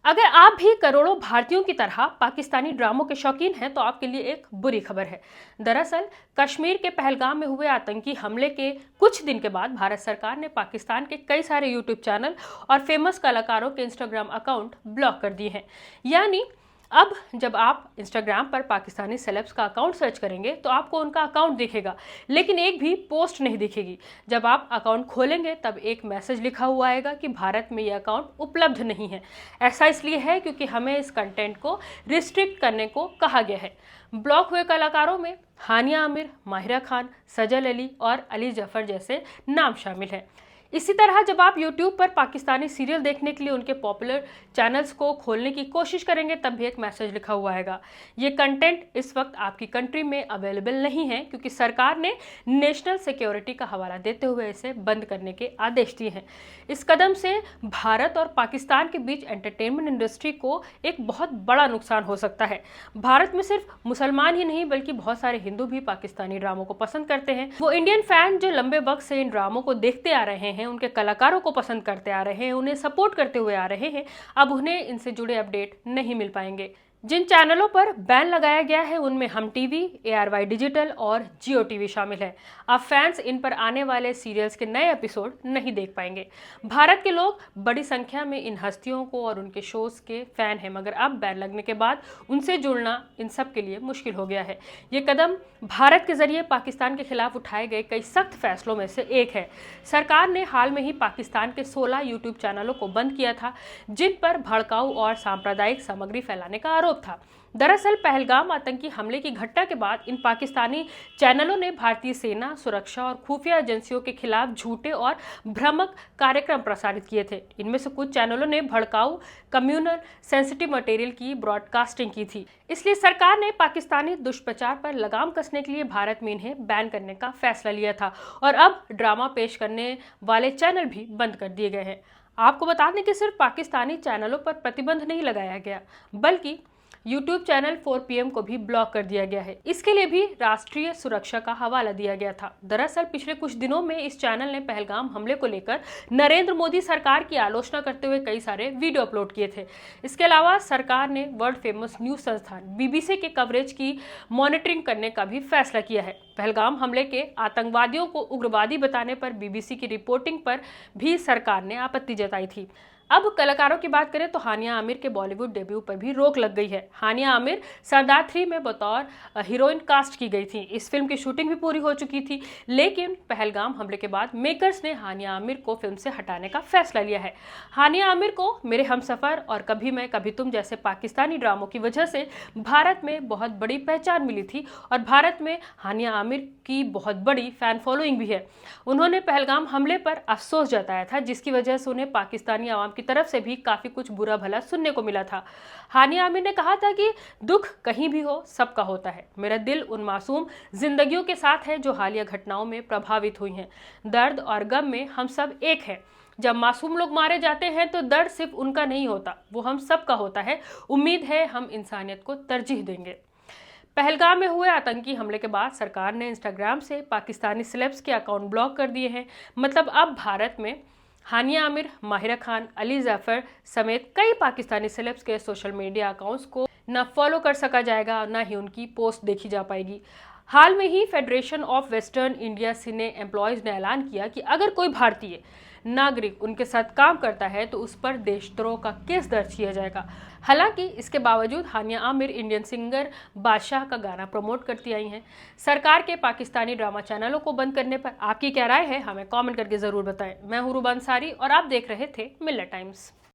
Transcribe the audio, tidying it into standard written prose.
अगर आप भी करोड़ों भारतीयों की तरह पाकिस्तानी ड्रामों के शौकीन हैं तो आपके लिए एक बुरी खबर है। दरअसल कश्मीर के पहलगाम में हुए आतंकी हमले के कुछ दिन के बाद भारत सरकार ने पाकिस्तान के कई सारे यूट्यूब चैनल और फेमस कलाकारों के इंस्टाग्राम अकाउंट ब्लॉक कर दिए हैं। यानी अब जब आप इंस्टाग्राम पर पाकिस्तानी सेलेब्स का अकाउंट सर्च करेंगे तो आपको उनका अकाउंट दिखेगा, लेकिन एक भी पोस्ट नहीं दिखेगी। जब आप अकाउंट खोलेंगे तब एक मैसेज लिखा हुआ आएगा कि भारत में ये अकाउंट उपलब्ध नहीं है। ऐसा इसलिए है क्योंकि हमें इस कंटेंट को रिस्ट्रिक्ट करने को कहा गया है। ब्लॉक हुए कलाकारों में हानिया आमिर, माहिरा खान, सजल अली और अली जफर जैसे नाम शामिल हैं। इसी तरह जब आप YouTube पर पाकिस्तानी सीरियल देखने के लिए उनके पॉपुलर चैनल्स को खोलने की कोशिश करेंगे तब भी एक मैसेज लिखा हुआ आएगा, ये कंटेंट इस वक्त आपकी कंट्री में अवेलेबल नहीं है, क्योंकि सरकार ने नेशनल सिक्योरिटी का हवाला देते हुए इसे बंद करने के आदेश दिए हैं। इस कदम से भारत और पाकिस्तान के बीच एंटरटेनमेंट इंडस्ट्री को एक बहुत बड़ा नुकसान हो सकता है। भारत में सिर्फ मुसलमान ही नहीं बल्कि बहुत सारे हिंदू भी पाकिस्तानी ड्रामों को पसंद करते हैं। वो इंडियन फैन जो लंबे वक्त से इन ड्रामों को देखते आ रहे हैं, उनके कलाकारों को पसंद करते आ रहे हैं, उन्हें सपोर्ट करते हुए आ रहे हैं, अब उन्हें इनसे जुड़े अपडेट नहीं मिल पाएंगे। जिन चैनलों पर बैन लगाया गया है उनमें हम टीवी, ARY डिजिटल और जियो टीवी शामिल है। अब फैंस इन पर आने वाले सीरियल्स के नए एपिसोड नहीं देख पाएंगे। भारत के लोग बड़ी संख्या में इन हस्तियों को और उनके शोज के फैन हैं, मगर अब बैन लगने के बाद उनसे जुड़ना इन सब के लिए मुश्किल हो गया है। ये कदम भारत के जरिए पाकिस्तान के खिलाफ उठाए गए कई सख्त फैसलों में से एक है। सरकार ने हाल में ही पाकिस्तान के 16 यूट्यूब चैनलों को बंद किया था, जिन पर भड़काऊ और सांप्रदायिक सामग्री फैलाने का आरोप था। दरअसल पहलगाम आतंकी हमले की घटना के बाद इन पाकिस्तानी चैनलों ने भारतीय सेना, सुरक्षा और खुफिया एजेंसियों के खिलाफ झूठे और भ्रामक कार्यक्रम प्रसारित किए थे। इनमें से कुछ चैनलों ने भड़काऊ, कम्युनल सेंसिटिव मटेरियल की ब्रॉडकास्टिंग की थी। इसलिए सरकार ने पाकिस्तानी दुष्प्रचार पर लगाम कसने के लिए भारत में इन्हें बैन करने का फैसला लिया था और अब ड्रामा पेश करने वाले चैनल भी बंद कर दिए गए हैं। आपको बता दें कि सिर्फ पाकिस्तानी चैनलों पर प्रतिबंध नहीं लगाया गया, बल्कि YouTube चैनल 4 PM को भी ब्लॉक कर दिया गया है। इसके लिए भी राष्ट्रीय सुरक्षा का हवाला दिया गया था। दरअसल पिछले कुछ दिनों में इस चैनल ने पहलगाम हमले को लेकर नरेंद्र मोदी सरकार की आलोचना करते हुए कई सारे वीडियो अपलोड किए थे। इसके अलावा सरकार ने वर्ल्ड फेमस न्यूज संस्थान BBC के कवरेज की मॉनिटरिंग करने का भी फैसला किया है। पहलगाम हमले के आतंकवादियों को उग्रवादी बताने पर BBC की रिपोर्टिंग पर भी सरकार ने आपत्ति जताई थी। अब कलाकारों की बात करें तो हानिया आमिर के बॉलीवुड डेब्यू पर भी रोक लग गई है। हानिया आमिर सरदार 3 में बतौर हीरोइन कास्ट की गई थी। इस फिल्म की शूटिंग भी पूरी हो चुकी थी, लेकिन पहलगाम हमले के बाद मेकर्स ने हानिया आमिर को फिल्म से हटाने का फैसला लिया है। हानिया आमिर को मेरे हमसफर और कभी मैं कभी तुम जैसे पाकिस्तानी ड्रामों की वजह से भारत में बहुत बड़ी पहचान मिली थी और भारत में हानिया आमिर की बहुत बड़ी फैन फॉलोइंग भी है। उन्होंने पहलगाम हमले पर अफसोस जताया था, जिसकी वजह से उन्हें पाकिस्तानी आवाम की तरफ से भी काफी कुछ बुरा भला सुनने को मिला था। हानिया आमिर ने कहा था कि दुख कहीं भी हो सबका होता है। मेरा दिल उन मासूम जिंदगियों के साथ है जो हालिया घटनाओं में प्रभावित हुई हैं। दर्द और गम में हम सब एक हैं। जब मासूम लोग मारे जाते हैं तो दर्द सिर्फ उनका नहीं होता, वो हम सबका होता है। उम्मीद है हम इंसानियत को तरजीह देंगे। पहलगाम में हुए आतंकी हमले के बाद सरकार ने इंस्टाग्राम से पाकिस्तानी सेलेब्स के अकाउंट ब्लॉक कर दिए हैं। मतलब अब भारत में हानिया आमिर, माहिरा खान, अली जफर समेत कई पाकिस्तानी सेलेब्स के सोशल मीडिया अकाउंट्स को न फॉलो कर सका जाएगा और न ही उनकी पोस्ट देखी जा पाएगी। हाल में ही federation of western India cine employees ने ऐलान किया कि अगर कोई भारतीय नागरिक उनके साथ काम करता है तो उस पर देशद्रोह का केस दर्ज किया जाएगा। हालांकि इसके बावजूद हानिया आमिर इंडियन सिंगर बादशाह का गाना प्रमोट करती आई हैं। सरकार के पाकिस्तानी ड्रामा चैनलों को बंद करने पर आपकी क्या राय है, हमें कमेंट करके जरूर बताएं। मैं हूं रूबा अंसारी और आप देख रहे थे मिल्लत टाइम्स।